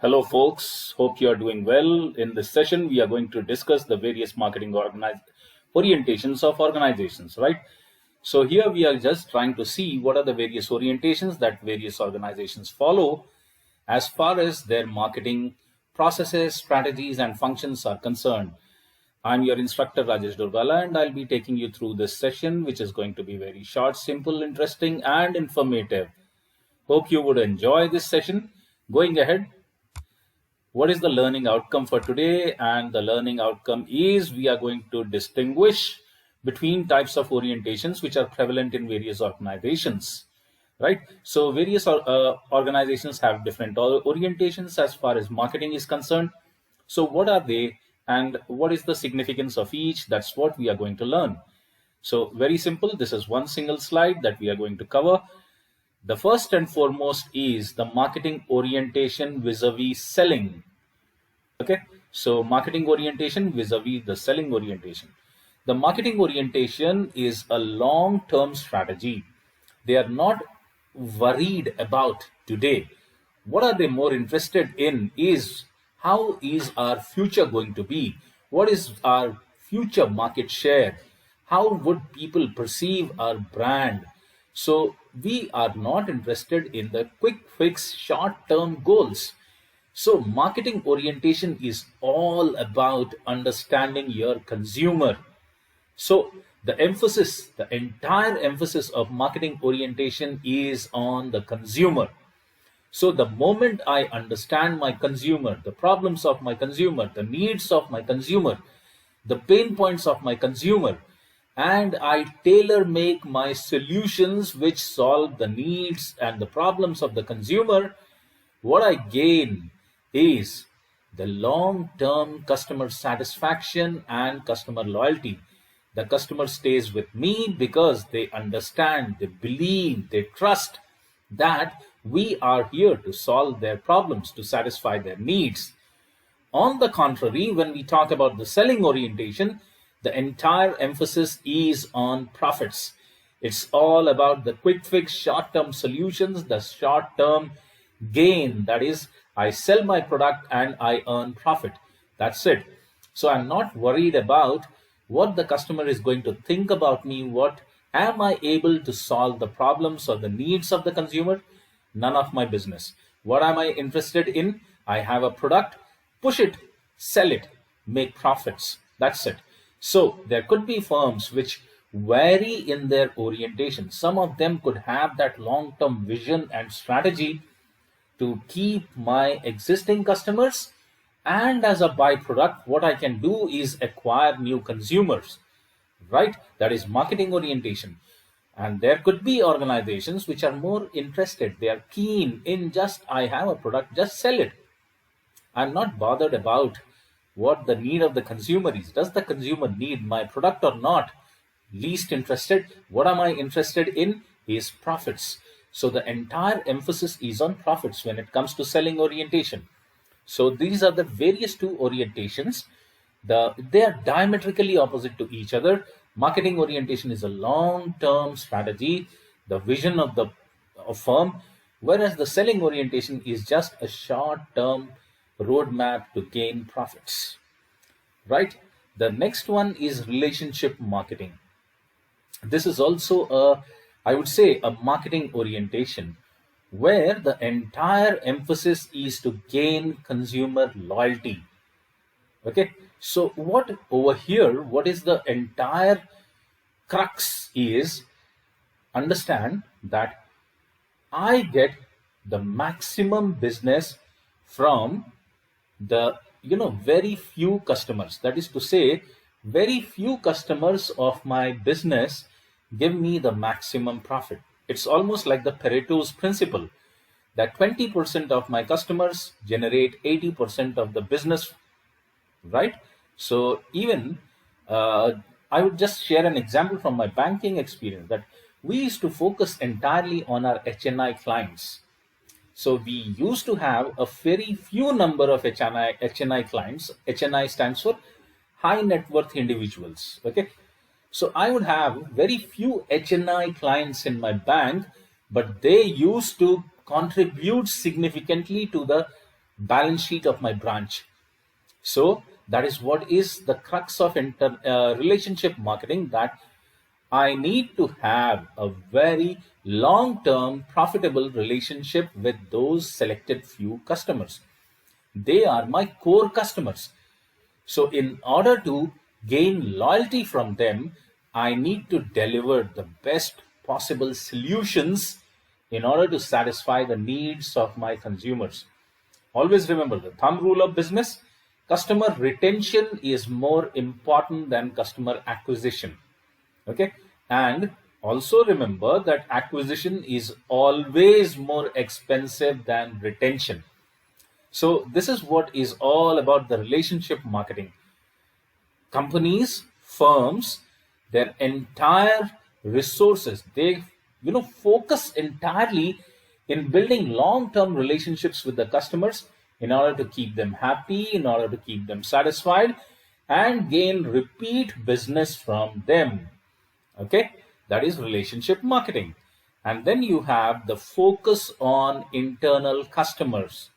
Hello, folks. Hope you are doing well. In this session, we are going to discuss the various marketing orientations of organizations, right? So, here we are just trying to see what are the various orientations that various organizations follow as far as their marketing processes, strategies, and functions are concerned. I'm your instructor, Rajesh Durgala, and I'll be taking you through this session, which is going to be very short, simple, interesting, and informative. Hope you would enjoy this session. Going ahead, what is the learning outcome for today? And the learning outcome is we are going to distinguish between types of orientations which are prevalent in various organizations, right? So various organizations have different orientations as far as marketing is concerned. So what are they and what is the significance of each? That's what we are going to learn. So very simple. This is one single slide that we are going to cover. The first and foremost is the marketing orientation vis-a-vis selling. Okay, so marketing orientation vis-a-vis the selling orientation. The marketing orientation is a long-term strategy. They are not worried about today. What are they more interested in is how is our future going to be? What is our future market share? How would people perceive our brand? So we are not interested in the quick fix short term goals. So marketing orientation is all about understanding your consumer. So the entire emphasis of marketing orientation is on the consumer. So the moment I understand my consumer, the problems of my consumer, the needs of my consumer, the pain points of my consumer, and I tailor make my solutions which solve the needs and the problems of the consumer, what I gain is the long term customer satisfaction and customer loyalty. The customer stays with me because they understand, they believe, they trust that we are here to solve their problems, to satisfy their needs. On the contrary, when we talk about the selling orientation, the entire emphasis is on profits. It's all about the quick fix, short term solutions, the short term gain. That is, I sell my product and I earn profit. That's it. So I'm not worried about what the customer is going to think about me. What am I able to solve the problems or the needs of the consumer? None of my business. What am I interested in? I have a product, push it, sell it, make profits. That's it. So there could be firms which vary in their orientation. Some of them could have that long term vision and strategy to keep my existing customers, and as a byproduct what I can do is acquire new consumers, right? That is marketing orientation. And there could be organizations which are more interested, they are keen in just I have a product, just sell it. I'm not bothered about what the need of the consumer is. Does the consumer need my product or not? Least interested. What am I interested in is profits. So the entire emphasis is on profits when it comes to selling orientation. So these are the various two orientations. They are diametrically opposite to each other. Marketing orientation is a long-term strategy, the vision of the firm, whereas the selling orientation is just a short-term roadmap to gain profits. Right? The next one is relationship marketing. This is also I would say, a marketing orientation where the entire emphasis is to gain consumer loyalty. Okay, so what over here, what is the entire crux is understand that I get the maximum business from the very few customers. That is to say, very few customers of my business give me the maximum profit. It's almost like the Pareto's principle that 20% of my customers generate 80% of the business, right? So even I would just share an example from my banking experience that we used to focus entirely on our HNI clients. So we used to have a very few number of HNI clients. HNI stands for high net worth individuals. Okay. So I would have very few HNI clients in my bank, but they used to contribute significantly to the balance sheet of my branch. So that is what is the crux of relationship marketing, that I need to have a very long-term profitable relationship with those selected few customers. They are my core customers. So in order to gain loyalty from them, I need to deliver the best possible solutions in order to satisfy the needs of my consumers. Always remember the thumb rule of business: customer retention is more important than customer acquisition. Okay. And also remember that acquisition is always more expensive than retention. So this is what is all about the relationship marketing. Companies, firms, their entire resources, they focus entirely in building long-term relationships with the customers in order to keep them happy, in order to keep them satisfied, and gain repeat business from them. Okay, that is relationship marketing. And then you have the focus on internal customers.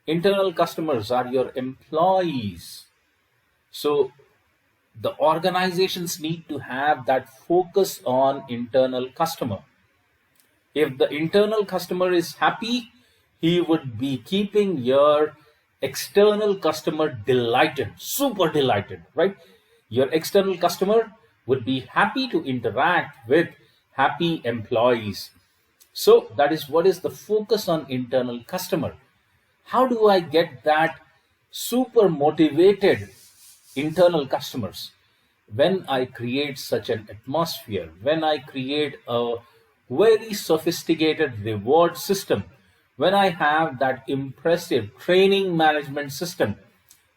Internal customers are your employees. So the organizations need to have that focus on internal customer. If the internal customer is happy, he would be keeping your external customer delighted, super delighted, right? Your external customer would be happy to interact with happy employees. So that is what is the focus on internal customer. How do I get that super motivated internal customers? When I create such an atmosphere, when I create a very sophisticated reward system, when I have that impressive training management system,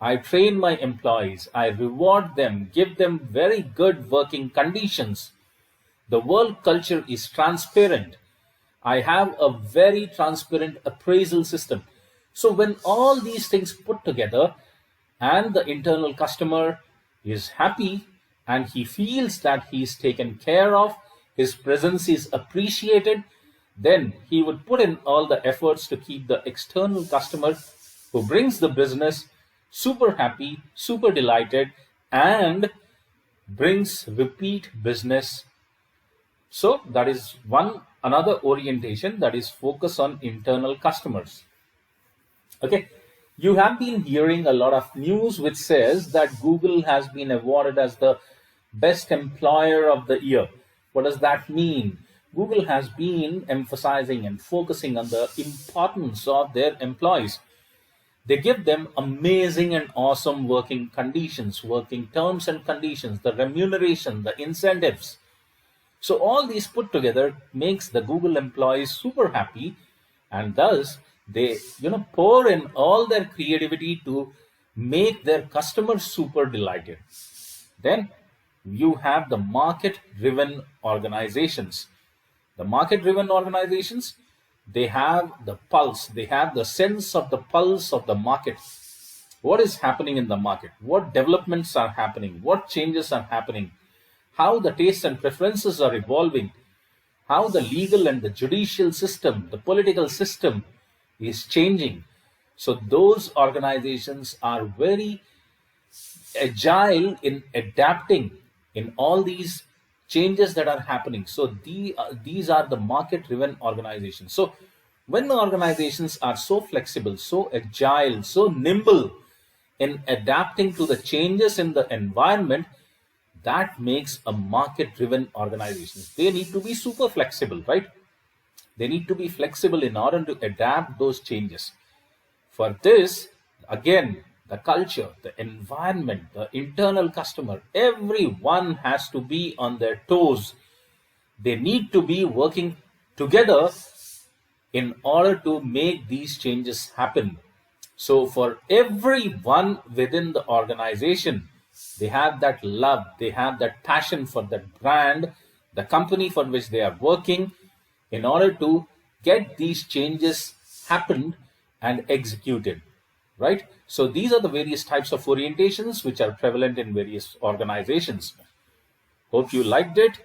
I train my employees, I reward them, give them very good working conditions. The work culture is transparent. I have a very transparent appraisal system. So when all these things put together and the internal customer is happy and he feels that he is taken care of, his presence is appreciated, then he would put in all the efforts to keep the external customer who brings the business super happy, super delighted, and brings repeat business. So that is another orientation, that is focus on internal customers. Okay, you have been hearing a lot of news which says that Google has been awarded as the best employer of the year. What does that mean? Google has been emphasizing and focusing on the importance of their employees. They give them amazing and awesome working conditions, working terms and conditions, the remuneration, the incentives. So all these put together makes the Google employees super happy, and thus they pour in all their creativity to make their customers super delighted. Then you have the market-driven organizations. The market-driven organizations, they have the pulse, they have the sense of the pulse of the market. What is happening in the market? What developments are happening? What changes are happening? How the tastes and preferences are evolving? How the legal and the judicial system, the political system is changing. So those organizations are very agile in adapting in all these changes that are happening. So these are the market-driven organizations. So when the organizations are so flexible, so agile, so nimble in adapting to the changes in the environment, that makes a market-driven organization. They need to be super flexible, right? They need to be flexible in order to adapt those changes. For this, again, the culture, the environment, the internal customer, everyone has to be on their toes. They need to be working together in order to make these changes happen. So for everyone within the organization, they have that love, they have that passion for that brand, the company for which they are working, in order to get these changes happened and executed, right? So these are the various types of orientations which are prevalent in various organizations. Hope you liked it.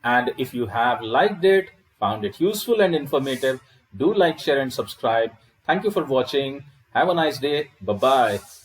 And if you have liked it, found it useful and informative, do like, share, and subscribe. Thank you for watching. Have a nice day. Bye bye.